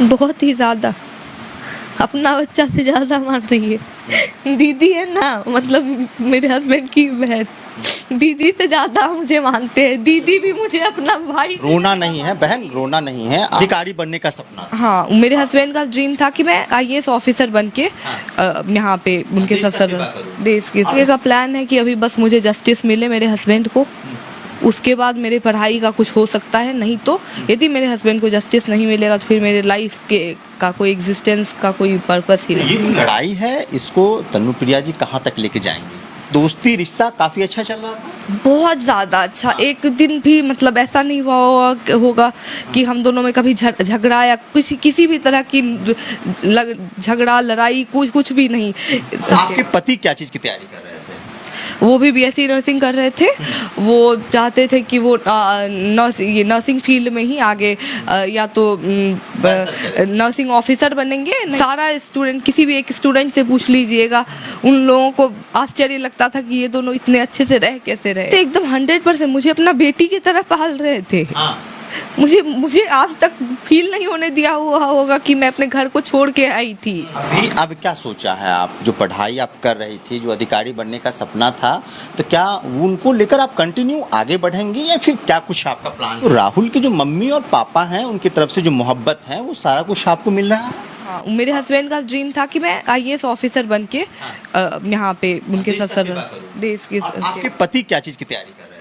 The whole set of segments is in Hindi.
बहुत ही ज़्यादा, अपना बच्चा से ज़्यादा मान रही है। दीदी है ना, मतलब मेरे हस्बैंड की बहन, दीदी से ज़्यादा मुझे मानते हैं। दीदी भी मुझे अपना भाई। रोना नहीं है बहन, रोना नहीं है, अधिकारी बनने का सपना था। हाँ, मेरे हस्बैंड का ड्रीम था कि मैं आईएएस ऑफिसर बन के यहाँ पे उनके देश का साथ सेवा करूं। देश के सेवा का प्लान है कि अभी बस मुझे जस्टिस मिले मेरे हस्बैंड को। उसके बाद मेरे पढ़ाई का कुछ हो सकता है, नहीं तो यदि मेरे हस्बैंड को जस्टिस नहीं मिलेगा तो फिर मेरे लाइफ के का कोई एग्जिस्टेंस का कोई पर्पस ही ये नहीं। जो लड़ाई है इसको तनुप्रिया जी कहाँ तक लेके जाएंगी? दोस्ती रिश्ता काफी अच्छा चल रहा था। बहुत ज़्यादा अच्छा, एक दिन भी मतलब ऐसा नहीं होगा कि हम दोनों में कभी झगड़ा या किसी भी तरह की झगड़ा लड़ाई कुछ भी नहीं। आपके पति क्या चीज की तैयारी कर रहे थे? वो भी बीएससी नर्सिंग कर रहे थे। वो चाहते थे कि वो नर्सिंग फील्ड में ही आगे या तो नर्सिंग ऑफिसर बनेंगे। सारा स्टूडेंट, किसी भी एक स्टूडेंट से पूछ लीजिएगा, उन लोगों को आश्चर्य लगता था कि ये दोनों इतने अच्छे से रह कैसे रहे। एकदम 100% मुझे अपना बेटी की तरह पाल रहे थे। मुझे आज तक फील नहीं होने दिया हुआ होगा कि मैं अपने घर को छोड़ के आई थी। अभी अब क्या सोचा है आप? जो पढ़ाई आप कर रही थी, जो अधिकारी बनने का सपना था, तो क्या उनको लेकर आप कंटिन्यू आगे बढ़ेंगे या फिर क्या कुछ आपका प्लान? तो राहुल के जो मम्मी और पापा हैं उनकी तरफ से जो मोहब्बत है वो सारा कुछ आपको मिल रहा है? हाँ, मेरे हस्बैंड का ड्रीम था कि मैं आईएएस ऑफिसर बन के यहाँ पे उनके साथ देश के आपके पति क्या चीज की तैयारी कर रहे थे?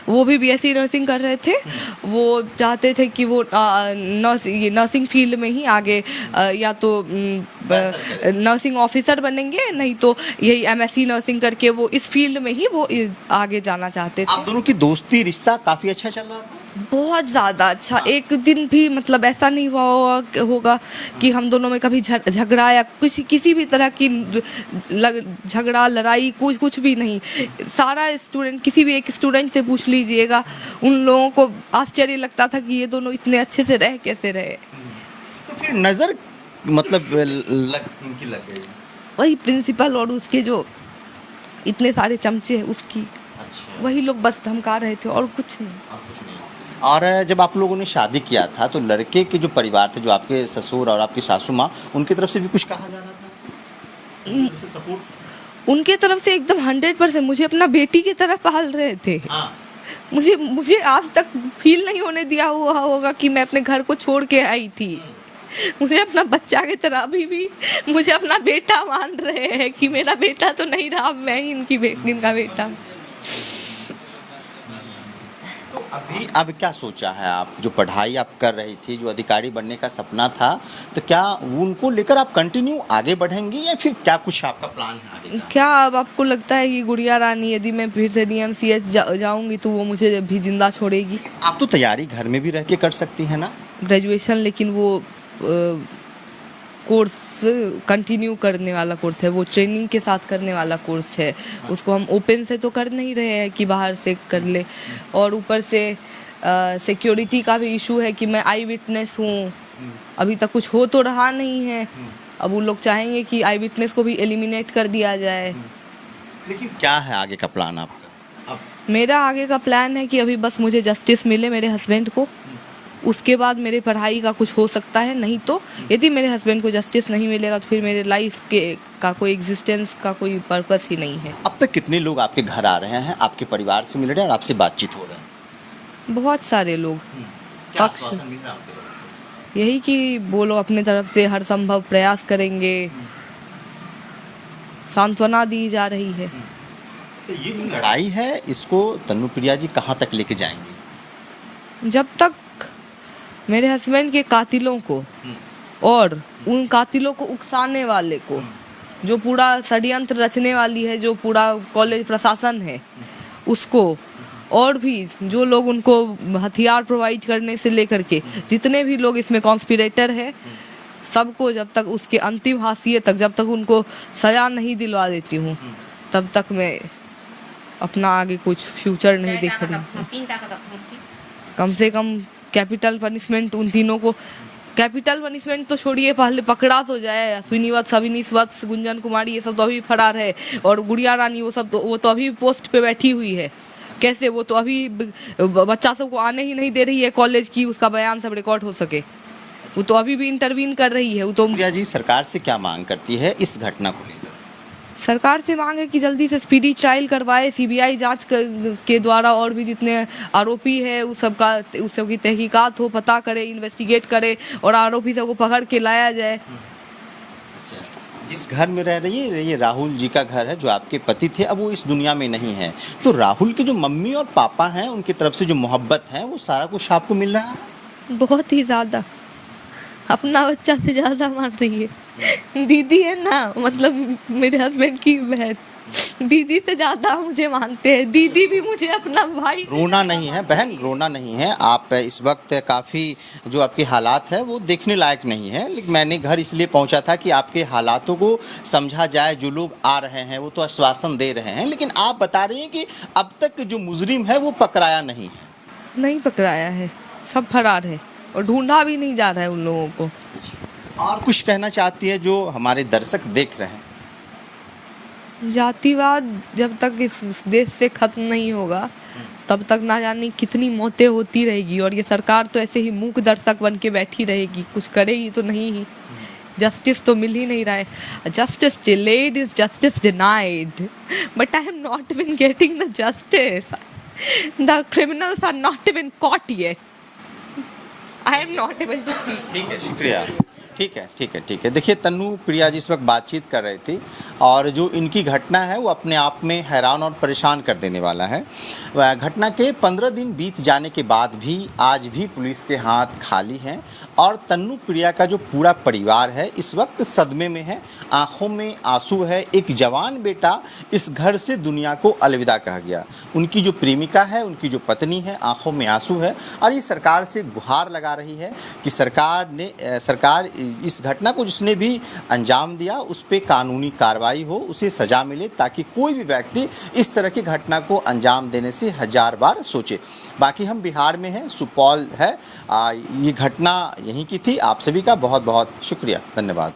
वो भी बीएससी नर्सिंग कर रहे थे। वो चाहते थे कि वो नर्सिंग फील्ड में ही आगे या तो नर्सिंग ऑफिसर बनेंगे, नहीं तो यही एमएससी नर्सिंग करके वो इस फील्ड में ही वो आगे जाना चाहते थे। आप दोनों की दोस्ती रिश्ता काफी अच्छा चल रहा था। बहुत ज़्यादा अच्छा, एक दिन भी मतलब ऐसा नहीं होगा कि हम दोनों में कभी झगड़ा या किसी भी तरह की झगड़ा लड़ाई कुछ भी नहीं। सारा स्टूडेंट, किसी भी एक स्टूडेंट से पूछ लीजिएगा, उन लोगों को आश्चर्य लगता था कि ये दोनों इतने अच्छे से रह कैसे रहे। तो फिर नजर मतलब इनकी लग गई। वही प्रिंसिपल और उसके जो इतने सारे चमचे हैं उसकी, अच्छा। वही लोग बस धमका रहे थे और कुछ नहीं। कुछ नहीं। और जब आप लोगों ने शादी किया था तो लड़के के जो परिवार थे, जो आपके ससुर और आपकी सासू माँ, उनकी तरफ से भी कुछ कहा जा रहा था? सपोर्ट उनके तरफ से एकदम 100% मुझे अपना बेटी की तरह पाल रहे थे। मुझे आज तक फील नहीं होने दिया हुआ होगा कि मैं अपने घर को छोड़ के आई थी। मुझे अपना बच्चा की तरह अभी भी मुझे अपना बेटा मान रहे हैं कि मेरा बेटा तो नहीं रहा, मैं ही इनका बेटा। तो अभी अब क्या सोचा है आप? जो पढ़ाई आप कर रही थी, जो अधिकारी बनने का सपना था, तो क्या उनको लेकर आप कंटिन्यू आगे बढ़ेंगे या फिर क्या कुछ आपका प्लान है आगे? क्या अब आपको लगता है कि गुड़िया रानी यदि मैं फिर से डीएमसीएच जाऊंगी तो वो मुझे भी जिंदा छोड़ेगी? आप तो तैयारी घर में भी रह के कर सकती हैं ना। ग्रेजुएशन, लेकिन वो कोर्स कंटिन्यू करने वाला कोर्स है, वो ट्रेनिंग के साथ करने वाला कोर्स है। उसको हम ओपन से तो कर नहीं रहे हैं कि बाहर से कर ले। और ऊपर से सिक्योरिटी का भी इशू है कि मैं आई विटनेस हूँ, अभी तक कुछ हो तो रहा नहीं है। अब वो लोग चाहेंगे कि आई विटनेस को भी एलिमिनेट कर दिया जाए। लेकिन क्या है आगे का प्लान आपका? मेरा आगे का प्लान है कि अभी बस मुझे जस्टिस मिले मेरे हस्बैंड को। उसके बाद मेरे पढ़ाई का कुछ हो सकता है, नहीं तो यदि मेरे हस्बैंड को जस्टिस नहीं मिलेगा तो फिर मेरे लाइफ का कोई एग्जिस्टेंस का कोई पर्पस ही नहीं है। अब तक कितने लोग आपके घर आ रहे हैं, आपके परिवार से मिल रहे हैं और आपसे बातचीत हो रहे हैं? बहुत सारे लोग। क्या आश्वासन मिल रहा है आपकी तरफ से? यही कि वो लोग अपने तरफ से हर संभव प्रयास करेंगे, सांत्वना दी जा रही है। तो ये जो लड़ाई है इसको तनुप्रिया जी कहाँ तक लेके जाएंगी? जब तक मेरे हस्बैंड के कातिलों को और उन कातिलों को उकसाने वाले को, जो पूरा षड्यंत्र रचने वाली है, जो पूरा कॉलेज प्रशासन है उसको, और भी जो लोग उनको हथियार प्रोवाइड करने से लेकर के जितने भी लोग इसमें कॉन्स्पिरेटर है, सबको जब तक उसके अंतिम हाशिए तक, जब तक उनको सजा नहीं दिलवा देती हूँ, तब तक मैं अपना आगे कुछ फ्यूचर नहीं देख रही। कम से कम कैपिटल पनिशमेंट उन तीनों को, कैपिटल पनिशमेंट तो छोड़िए, पहले पकड़ा तो जाए। अश्विनी वत्स, अविनीश वत्स, गुंजन कुमारी, ये सब तो अभी फरार है। और गुड़िया रानी वो सब तो, वो तो अभी पोस्ट पे बैठी हुई है। कैसे? वो तो अभी बच्चा सबको आने ही नहीं दे रही है कॉलेज की, उसका बयान सब रिकॉर्ड हो सके। वो तो अभी भी इंटरवीन कर रही है। वो तो प्रिया जी सरकार से क्या मांग करती है इस घटना को लेकर? सरकार से मांग है कि जल्दी से स्पीडी ट्रायल करवाए, सीबीआई जांच के द्वारा और भी जितने आरोपी है उस सबकी तहकीकात हो, पता करे, इन्वेस्टिगेट करे और आरोपी सबको पकड़ के लाया जाए। जिस घर में रह रही है ये राहुल जी का घर है, जो आपके पति थे, अब वो इस दुनिया में नहीं है, तो राहुल के जो मम्मी और पापा हैं उनकी तरफ से जो मोहब्बत है वो सारा कुछ आपको मिल रहा है? बहुत ही ज़्यादा, अपना बच्चा से ज़्यादा मान रही है। दीदी है ना, मतलब मेरे हस्बैंड की बहन, दीदी से ज़्यादा मुझे मानते हैं। दीदी भी मुझे अपना भाई। रोना नहीं है बहन, रोना नहीं है। आप इस वक्त काफ़ी जो आपके हालात है वो देखने लायक नहीं है, लेकिन मैंने घर इसलिए पहुंचा था कि आपके हालातों को समझा जाए। जो लोग आ रहे हैं वो तो आश्वासन दे रहे हैं, लेकिन आप बता रहे हैं कि अब तक जो मुजरिम है वो पकड़ाया नहीं है। नहीं पकड़ाया है, सब फरार है और ढूंढा भी नहीं जा रहा है उन लोगों को। और कुछ कहना चाहती है जो हमारे दर्शक देख रहे हैं? जातिवाद जब तक इस देश से खत्म नहीं होगा तब तक ना जाने कितनी मौतें होती रहेगी, और ये सरकार तो ऐसे ही मूक दर्शक बन के बैठी रहेगी, कुछ करेगी तो नहीं ही। जस्टिस तो मिल ही नहीं रहा है। Justice delayed is justice denied, but I am not even getting the justice. The criminals are not even caught yet. I am not able to speak. ठीक है, शुक्रिया। ठीक है। देखिए तन्नू प्रिया जी इस वक्त बातचीत कर रही थी, और जो इनकी घटना है वो अपने आप में हैरान और परेशान कर देने वाला है। घटना के 15 दिन बीत जाने के बाद भी आज भी पुलिस के हाथ खाली हैं, और तन्नू प्रिया का जो पूरा परिवार है इस वक्त सदमे में है, आंखों में आंसू है। एक जवान बेटा इस घर से दुनिया को अलविदा कह गया। उनकी जो प्रेमिका है, उनकी जो पत्नी है, आंखों में आंसू है, और ये सरकार से गुहार लगा रही है कि सरकार इस घटना को जिसने भी अंजाम दिया उस पर कानूनी कार्रवाई हो, उसे सज़ा मिले, ताकि कोई भी व्यक्ति इस तरह की घटना को अंजाम देने से 1000 बार सोचे। बाकी हम बिहार में हैं, सुपौल है, ये घटना यहीं की थी। आप सभी का बहुत बहुत शुक्रिया, धन्यवाद।